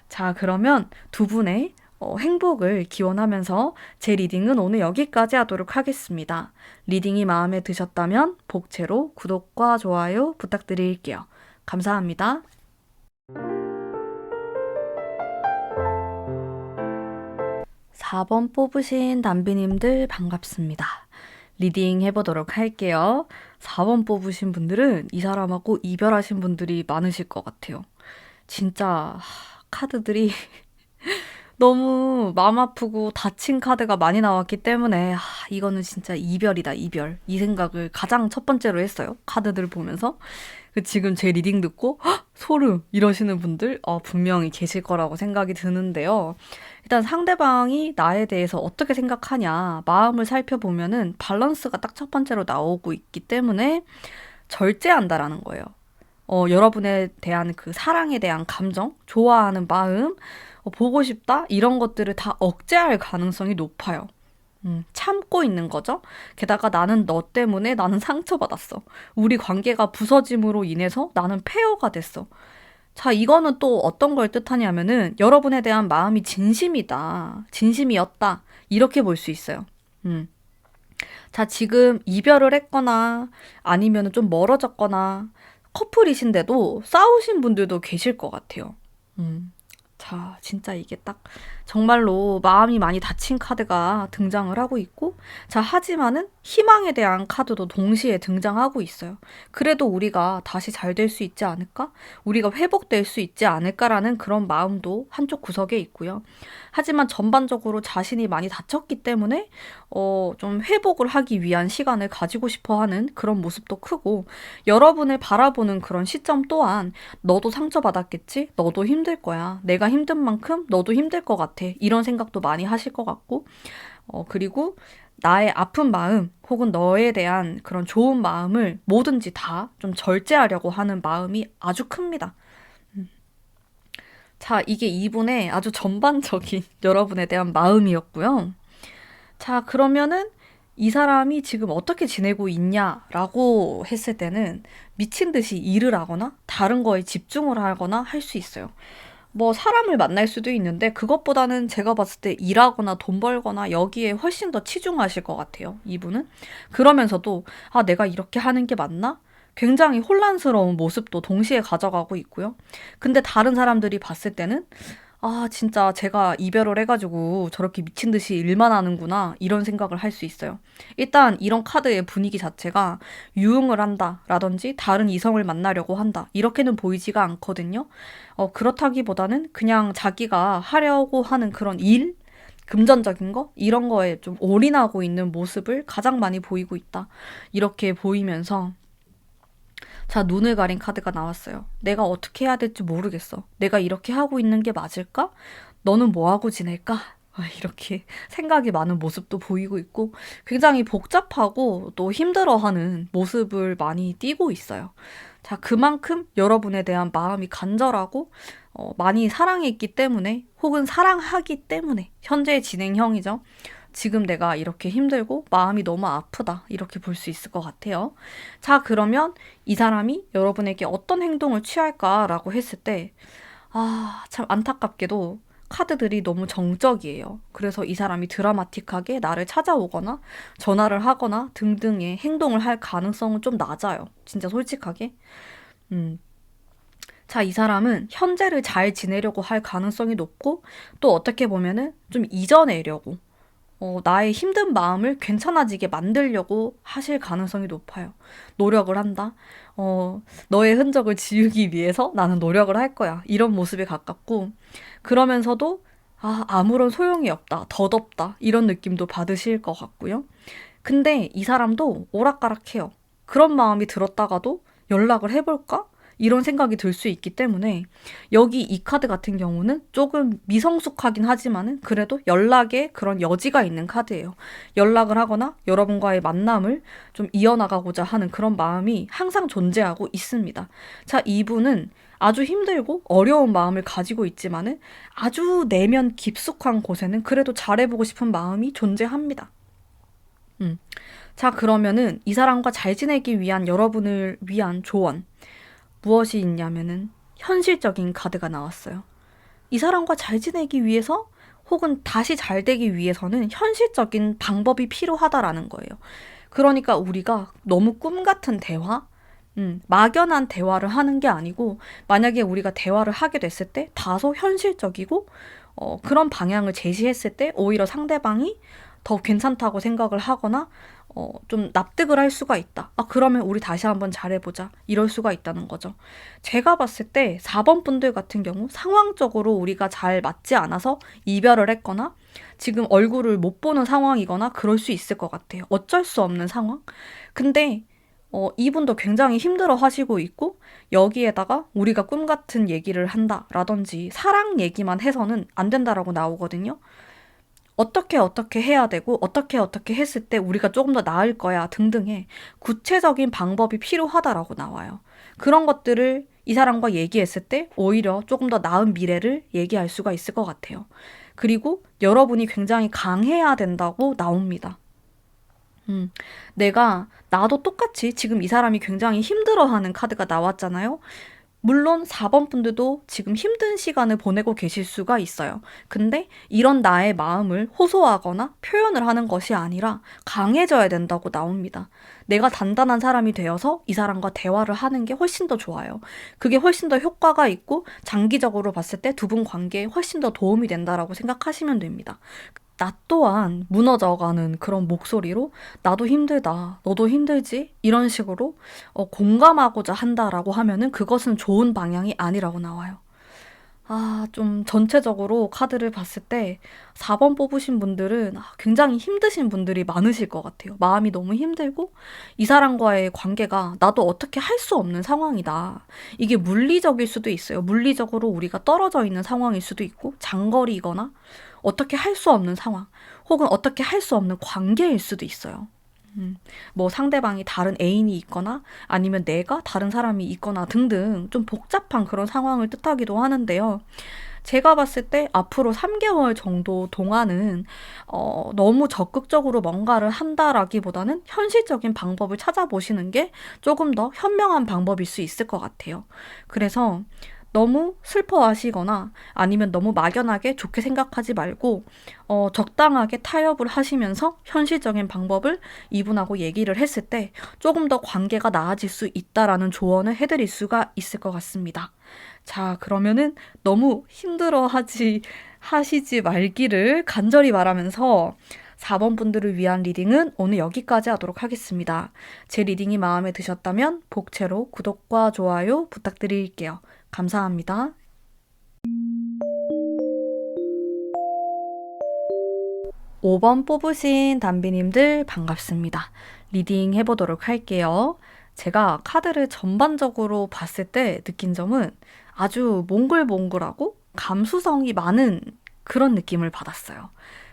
자, 그러면 두 분의 행복을 기원하면서 제 리딩은 오늘 여기까지 하도록 하겠습니다. 리딩이 마음에 드셨다면 복채로 구독과 좋아요 부탁드릴게요. 감사합니다. 4번 뽑으신 담비님들 반갑습니다. 리딩 해보도록 할게요. 4번 뽑으신 분들은 이 사람하고 이별하신 분들이 많으실 것 같아요. 진짜 카드들이 너무 마음 아프고 다친 카드가 많이 나왔기 때문에 이거는 진짜 이별이다, 이별. 이 생각을 가장 첫 번째로 했어요. 카드들 보면서. 지금 제 리딩 듣고 소름 이러시는 분들 분명히 계실 거라고 생각이 드는데요. 일단 상대방이 나에 대해서 어떻게 생각하냐 마음을 살펴보면은 밸런스가 딱 첫 번째로 나오고 있기 때문에 절제한다라는 거예요. 여러분에 대한 그 사랑에 대한 감정, 좋아하는 마음, 보고 싶다 이런 것들을 다 억제할 가능성이 높아요. 참고 있는 거죠. 게다가 나는 너 때문에 나는 상처받았어. 우리 관계가 부서짐으로 인해서 나는 폐허가 됐어. 자, 이거는 또 어떤 걸 뜻하냐면은 여러분에 대한 마음이 진심이다. 진심이었다. 이렇게 볼 수 있어요. 음. 자, 지금 이별을 했거나 아니면 좀 멀어졌거나 커플이신데도 싸우신 분들도 계실 것 같아요. 음. 자, 진짜 이게 딱 정말로 마음이 많이 다친 카드가 등장을 하고 있고, 자, 하지만은 희망에 대한 카드도 동시에 등장하고 있어요. 그래도 우리가 다시 잘 될 수 있지 않을까? 우리가 회복될 수 있지 않을까라는 그런 마음도 한쪽 구석에 있고요. 하지만 전반적으로 자신이 많이 다쳤기 때문에 좀 회복을 하기 위한 시간을 가지고 싶어 하는 그런 모습도 크고, 여러분을 바라보는 그런 시점 또한 너도 상처받았겠지? 너도 힘들 거야. 내가 힘든 만큼 너도 힘들 것 같아. 이런 생각도 많이 하실 것 같고, 그리고 나의 아픈 마음 혹은 너에 대한 그런 좋은 마음을 뭐든지 다 좀 절제하려고 하는 마음이 아주 큽니다. 자, 이게 이분의 아주 전반적인 여러분에 대한 마음이었고요. 자, 그러면은 이 사람이 지금 어떻게 지내고 있냐라고 했을 때는 미친 듯이 일을 하거나 다른 거에 집중을 하거나 할 수 있어요. 뭐 사람을 만날 수도 있는데 그것보다는 제가 봤을 때 일하거나 돈 벌거나 여기에 훨씬 더 치중하실 것 같아요. 이분은. 그러면서도 내가 이렇게 하는 게 맞나? 굉장히 혼란스러운 모습도 동시에 가져가고 있고요. 근데 다른 사람들이 봤을 때는 진짜 제가 이별을 해가지고 저렇게 미친 듯이 일만 하는구나, 이런 생각을 할 수 있어요. 일단 이런 카드의 분위기 자체가 유흥을 한다라든지 다른 이성을 만나려고 한다, 이렇게는 보이지가 않거든요. 그렇다기보다는 그냥 자기가 하려고 하는 그런 일? 금전적인 거? 이런 거에 좀 올인하고 있는 모습을 가장 많이 보이고 있다. 이렇게 보이면서 자, 눈을 가린 카드가 나왔어요. 내가 어떻게 해야 될지 모르겠어. 내가 이렇게 하고 있는 게 맞을까? 너는 뭐 하고 지낼까? 이렇게 생각이 많은 모습도 보이고 있고, 굉장히 복잡하고 또 힘들어하는 모습을 많이 띠고 있어요. 자, 그만큼 여러분에 대한 마음이 간절하고 많이 사랑했기 때문에, 혹은 사랑하기 때문에 현재 진행형이죠. 지금 내가 이렇게 힘들고 마음이 너무 아프다, 이렇게 볼 수 있을 것 같아요. 자, 그러면 이 사람이 여러분에게 어떤 행동을 취할까라고 했을 때, 참 안타깝게도 카드들이 너무 정적이에요. 그래서 이 사람이 드라마틱하게 나를 찾아오거나 전화를 하거나 등등의 행동을 할 가능성은 좀 낮아요. 진짜 솔직하게. 음. 자, 이 사람은 현재를 잘 지내려고 할 가능성이 높고, 또 어떻게 보면은 좀 이겨내려고, 나의 힘든 마음을 괜찮아지게 만들려고 하실 가능성이 높아요. 노력을 한다. 너의 흔적을 지우기 위해서 나는 노력을 할 거야. 이런 모습에 가깝고, 그러면서도 아무런 소용이 없다, 덧없다, 이런 느낌도 받으실 것 같고요. 근데 이 사람도 오락가락해요. 그런 마음이 들었다가도 연락을 해볼까? 이런 생각이 들 수 있기 때문에, 여기 이 카드 같은 경우는 조금 미성숙하긴 하지만은 그래도 연락에 그런 여지가 있는 카드예요. 연락을 하거나 여러분과의 만남을 좀 이어나가고자 하는 그런 마음이 항상 존재하고 있습니다. 자, 이분은 아주 힘들고 어려운 마음을 가지고 있지만은 아주 내면 깊숙한 곳에는 그래도 잘해보고 싶은 마음이 존재합니다. 자, 그러면은 이 사람과 잘 지내기 위한 여러분을 위한 조언. 무엇이 있냐면은 현실적인 카드가 나왔어요. 이 사람과 잘 지내기 위해서 혹은 다시 잘 되기 위해서는 현실적인 방법이 필요하다라는 거예요. 그러니까 우리가 너무 꿈 같은 대화, 막연한 대화를 하는 게 아니고, 만약에 우리가 대화를 하게 됐을 때 다소 현실적이고 그런 방향을 제시했을 때 오히려 상대방이 더 괜찮다고 생각을 하거나 좀 납득을 할 수가 있다. 그러면 우리 다시 한번 잘해보자, 이럴 수가 있다는 거죠. 제가 봤을 때 4번 분들 같은 경우 상황적으로 우리가 잘 맞지 않아서 이별을 했거나 지금 얼굴을 못 보는 상황이거나 그럴 수 있을 것 같아요. 어쩔 수 없는 상황. 근데 이분도 굉장히 힘들어 하시고 있고, 여기에다가 우리가 꿈 같은 얘기를 한다라든지 사랑 얘기만 해서는 안 된다라고 나오거든요. 어떻게 해야 되고 어떻게 했을 때 우리가 조금 더 나을 거야 등등의 구체적인 방법이 필요하다라고 나와요. 그런 것들을 이 사람과 얘기했을 때 오히려 조금 더 나은 미래를 얘기할 수가 있을 것 같아요. 그리고 여러분이 굉장히 강해야 된다고 나옵니다. 나도 똑같이 지금 이 사람이 굉장히 힘들어하는 카드가 나왔잖아요. 물론 4번 분들도 지금 힘든 시간을 보내고 계실 수가 있어요. 근데 이런 나의 마음을 호소하거나 표현을 하는 것이 아니라 강해져야 된다고 나옵니다. 내가 단단한 사람이 되어서 이 사람과 대화를 하는 게 훨씬 더 좋아요. 그게 훨씬 더 효과가 있고 장기적으로 봤을 때 두 분 관계에 훨씬 더 도움이 된다라고 생각하시면 됩니다. 나 또한 무너져가는 그런 목소리로 나도 힘들다, 너도 힘들지? 이런 식으로 공감하고자 한다라고 하면은 그것은 좋은 방향이 아니라고 나와요. 좀 전체적으로 카드를 봤을 때 4번 뽑으신 분들은 굉장히 힘드신 분들이 많으실 것 같아요. 마음이 너무 힘들고 이 사람과의 관계가 나도 어떻게 할 수 없는 상황이다. 이게 물리적일 수도 있어요. 물리적으로 우리가 떨어져 있는 상황일 수도 있고 장거리이거나 어떻게 할 수 없는 상황 혹은 어떻게 할 수 없는 관계일 수도 있어요. 뭐 상대방이 다른 애인이 있거나 아니면 내가 다른 사람이 있거나 등등 좀 복잡한 그런 상황을 뜻하기도 하는데요. 제가 봤을 때 앞으로 3개월 정도 동안은 너무 적극적으로 뭔가를 한다라기보다는 현실적인 방법을 찾아보시는 게 조금 더 현명한 방법일 수 있을 것 같아요. 그래서 너무 슬퍼하시거나 아니면 너무 막연하게 좋게 생각하지 말고 적당하게 타협을 하시면서 현실적인 방법을 이분하고 얘기를 했을 때 조금 더 관계가 나아질 수 있다라는 조언을 해드릴 수가 있을 것 같습니다. 자, 그러면은 너무 하시지 말기를 간절히 바라면서 4번 분들을 위한 리딩은 오늘 여기까지 하도록 하겠습니다. 제 리딩이 마음에 드셨다면 복채로 구독과 좋아요 부탁드릴게요. 감사합니다. 5번 뽑으신 담비님들 반갑습니다. 리딩 해보도록 할게요. 제가 카드를 전반적으로 봤을 때 느낀 점은 아주 몽글몽글하고 감수성이 많은 그런 느낌을 받았어요.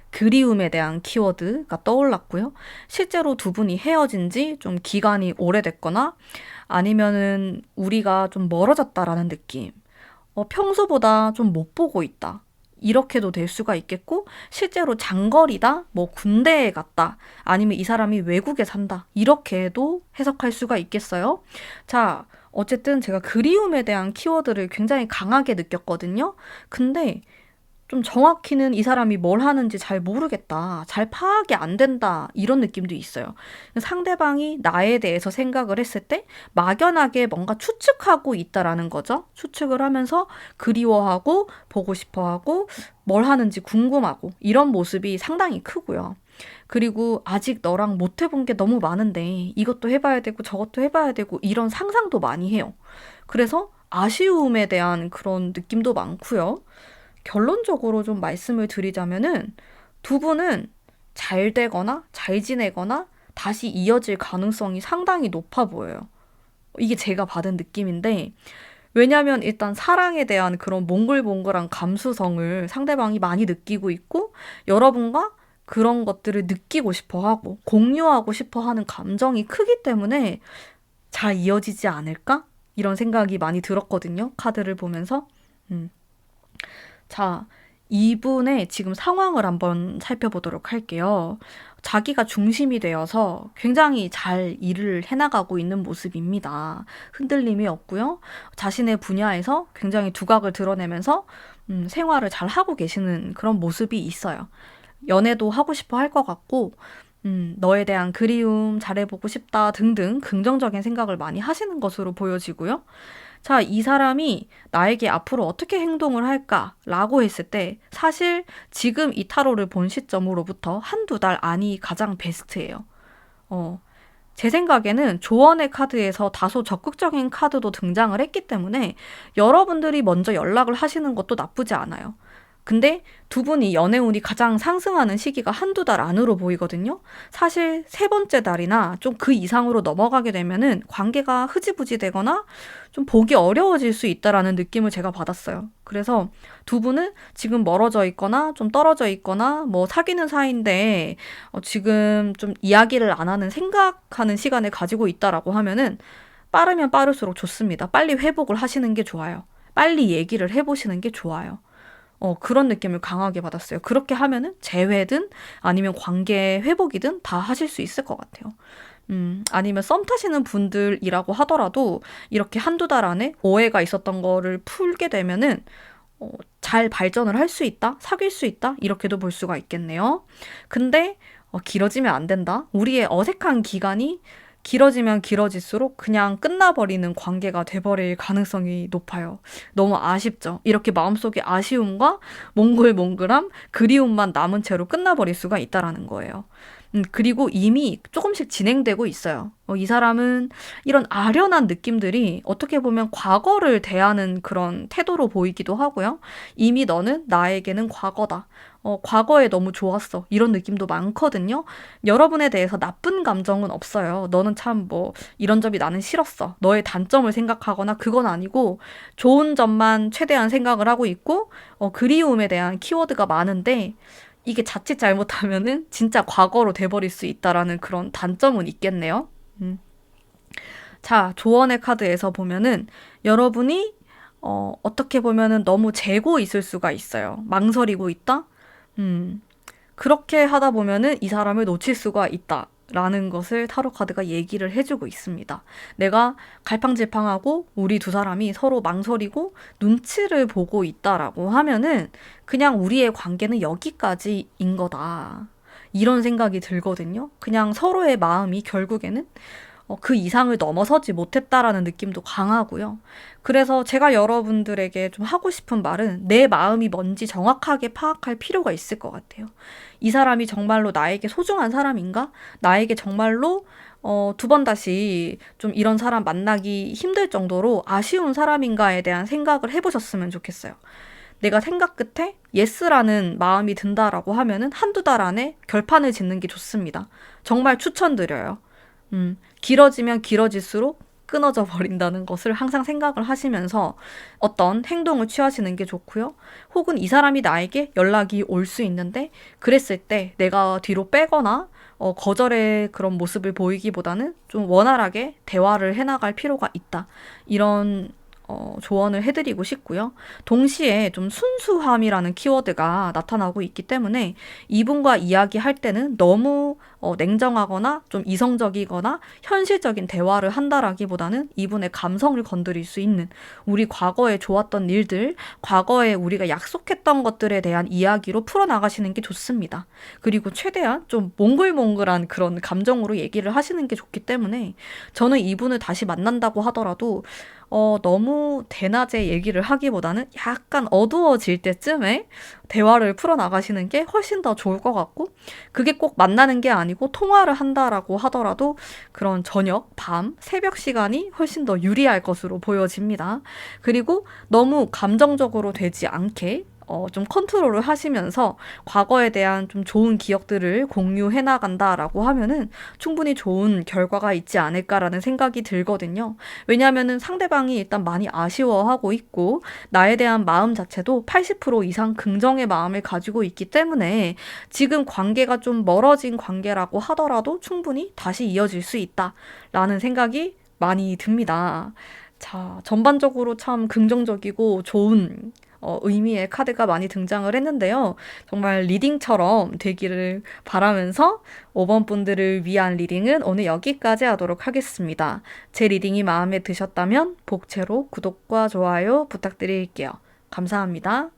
그리움에 대한 키워드가 떠올랐고요. 실제로 두 분이 헤어진 지 좀 기간이 오래됐거나 아니면은 우리가 좀 멀어졌다라는 느낌. 평소보다 좀 못 보고 있다. 이렇게도 될 수가 있겠고, 실제로 장거리다, 뭐 군대에 갔다, 아니면 이 사람이 외국에 산다. 이렇게도 해석할 수가 있겠어요. 자, 어쨌든 제가 그리움에 대한 키워드를 굉장히 강하게 느꼈거든요. 근데 좀 정확히는 이 사람이 뭘 하는지 잘 모르겠다. 잘 파악이 안 된다. 이런 느낌도 있어요. 상대방이 나에 대해서 생각을 했을 때 막연하게 뭔가 추측하고 있다라는 거죠. 추측을 하면서 그리워하고 보고 싶어하고 뭘 하는지 궁금하고 이런 모습이 상당히 크고요. 그리고 아직 너랑 못 해본 게 너무 많은데 이것도 해봐야 되고 저것도 해봐야 되고 이런 상상도 많이 해요. 그래서 아쉬움에 대한 그런 느낌도 많고요. 결론적으로 좀 말씀을 드리자면은 두 분은 잘 되거나 잘 지내거나 다시 이어질 가능성이 상당히 높아 보여요. 이게 제가 받은 느낌인데, 왜냐면 일단 사랑에 대한 그런 몽글몽글한 감수성을 상대방이 많이 느끼고 있고 여러분과 그런 것들을 느끼고 싶어 하고 공유하고 싶어 하는 감정이 크기 때문에 잘 이어지지 않을까? 이런 생각이 많이 들었거든요. 카드를 보면서. 자, 이분의 지금 상황을 한번 살펴보도록 할게요. 자기가 중심이 되어서 굉장히 잘 일을 해나가고 있는 모습입니다. 흔들림이 없고요. 자신의 분야에서 굉장히 두각을 드러내면서 생활을 잘 하고 계시는 그런 모습이 있어요. 연애도 하고 싶어 할 것 같고, 너에 대한 그리움, 잘해보고 싶다 등등 긍정적인 생각을 많이 하시는 것으로 보여지고요. 자, 이 사람이 나에게 앞으로 어떻게 행동을 할까라고 했을 때 사실 지금 이 타로를 본 시점으로부터 한두 달 안이 가장 베스트예요. 제 생각에는 조언의 카드에서 다소 적극적인 카드도 등장을 했기 때문에 여러분들이 먼저 연락을 하시는 것도 나쁘지 않아요. 근데 두 분이 연애운이 가장 상승하는 시기가 한두 달 안으로 보이거든요. 사실 세 번째 달이나 좀 그 이상으로 넘어가게 되면은 관계가 흐지부지 되거나 좀 보기 어려워질 수 있다라는 느낌을 제가 받았어요. 그래서 두 분은 지금 멀어져 있거나 좀 떨어져 있거나 뭐 사귀는 사이인데 지금 좀 이야기를 안 하는 생각하는 시간을 가지고 있다라고 하면은 빠르면 빠를수록 좋습니다. 빨리 회복을 하시는 게 좋아요. 빨리 얘기를 해보시는 게 좋아요. 그런 느낌을 강하게 받았어요. 그렇게 하면은 재회든 아니면 관계 회복이든 다 하실 수 있을 것 같아요. 아니면 썸 타시는 분들이라고 하더라도 이렇게 한두 달 안에 오해가 있었던 거를 풀게 되면은 잘 발전을 할 수 있다? 사귈 수 있다? 이렇게도 볼 수가 있겠네요. 근데 길어지면 안 된다? 우리의 어색한 기간이 길어지면 길어질수록 그냥 끝나버리는 관계가 돼버릴 가능성이 높아요. 너무 아쉽죠? 이렇게 마음속에 아쉬움과 몽글몽글함, 그리움만 남은 채로 끝나버릴 수가 있다라는 거예요. 그리고 이미 조금씩 진행되고 있어요. 이 사람은 이런 아련한 느낌들이 어떻게 보면 과거를 대하는 그런 태도로 보이기도 하고요. 이미 너는 나에게는 과거다. 과거에 너무 좋았어. 이런 느낌도 많거든요. 여러분에 대해서 나쁜 감정은 없어요. 너는 참 뭐 이런 점이 나는 싫었어. 너의 단점을 생각하거나 그건 아니고 좋은 점만 최대한 생각을 하고 있고 그리움에 대한 키워드가 많은데 이게 자칫 잘못하면은 진짜 과거로 돼버릴 수 있다라는 그런 단점은 있겠네요. 자, 조언의 카드에서 보면은 여러분이 어떻게 보면은 너무 재고 있을 수가 있어요. 망설이고 있다? 그렇게 하다 보면은 이 사람을 놓칠 수가 있다. 라는 것을 타로 카드가 얘기를 해주고 있습니다. 내가 갈팡질팡하고 우리 두 사람이 서로 망설이고 눈치를 보고 있다라고 하면은 그냥 우리의 관계는 여기까지인 거다. 이런 생각이 들거든요. 그냥 서로의 마음이 결국에는 그 이상을 넘어서지 못했다라는 느낌도 강하고요. 그래서 제가 여러분들에게 좀 하고 싶은 말은 내 마음이 뭔지 정확하게 파악할 필요가 있을 것 같아요. 이 사람이 정말로 나에게 소중한 사람인가? 나에게 정말로 두 번 다시 좀 이런 사람 만나기 힘들 정도로 아쉬운 사람인가에 대한 생각을 해보셨으면 좋겠어요. 내가 생각 끝에 예스라는 마음이 든다라고 하면은 한두 달 안에 결판을 짓는 게 좋습니다. 정말 추천드려요. 길어지면 길어질수록 끊어져 버린다는 것을 항상 생각을 하시면서 어떤 행동을 취하시는 게 좋고요. 혹은 이 사람이 나에게 연락이 올 수 있는데 그랬을 때 내가 뒤로 빼거나 거절의 그런 모습을 보이기보다는 좀 원활하게 대화를 해나갈 필요가 있다. 이런 조언을 해드리고 싶고요. 동시에 좀 순수함이라는 키워드가 나타나고 있기 때문에 이분과 이야기할 때는 너무 냉정하거나 좀 이성적이거나 현실적인 대화를 한다라기보다는 이분의 감성을 건드릴 수 있는 우리 과거에 좋았던 일들, 과거에 우리가 약속했던 것들에 대한 이야기로 풀어나가시는 게 좋습니다. 그리고 최대한 좀 몽글몽글한 그런 감정으로 얘기를 하시는 게 좋기 때문에 저는 이분을 다시 만난다고 하더라도 너무 대낮에 얘기를 하기보다는 약간 어두워질 때쯤에 대화를 풀어나가시는 게 훨씬 더 좋을 것 같고, 그게 꼭 만나는 게 아니고 통화를 한다라고 하더라도 그런 저녁, 밤, 새벽 시간이 훨씬 더 유리할 것으로 보여집니다. 그리고 너무 감정적으로 되지 않게 좀 컨트롤을 하시면서 과거에 대한 좀 좋은 기억들을 공유해 나간다라고 하면은 충분히 좋은 결과가 있지 않을까라는 생각이 들거든요. 왜냐하면은 상대방이 일단 많이 아쉬워하고 있고 나에 대한 마음 자체도 80% 이상 긍정의 마음을 가지고 있기 때문에 지금 관계가 좀 멀어진 관계라고 하더라도 충분히 다시 이어질 수 있다라는 생각이 많이 듭니다. 자, 전반적으로 참 긍정적이고 좋은 의미의 카드가 많이 등장을 했는데요. 정말 리딩처럼 되기를 바라면서 5번 분들을 위한 리딩은 오늘 여기까지 하도록 하겠습니다. 제 리딩이 마음에 드셨다면 복채로 구독과 좋아요 부탁드릴게요. 감사합니다.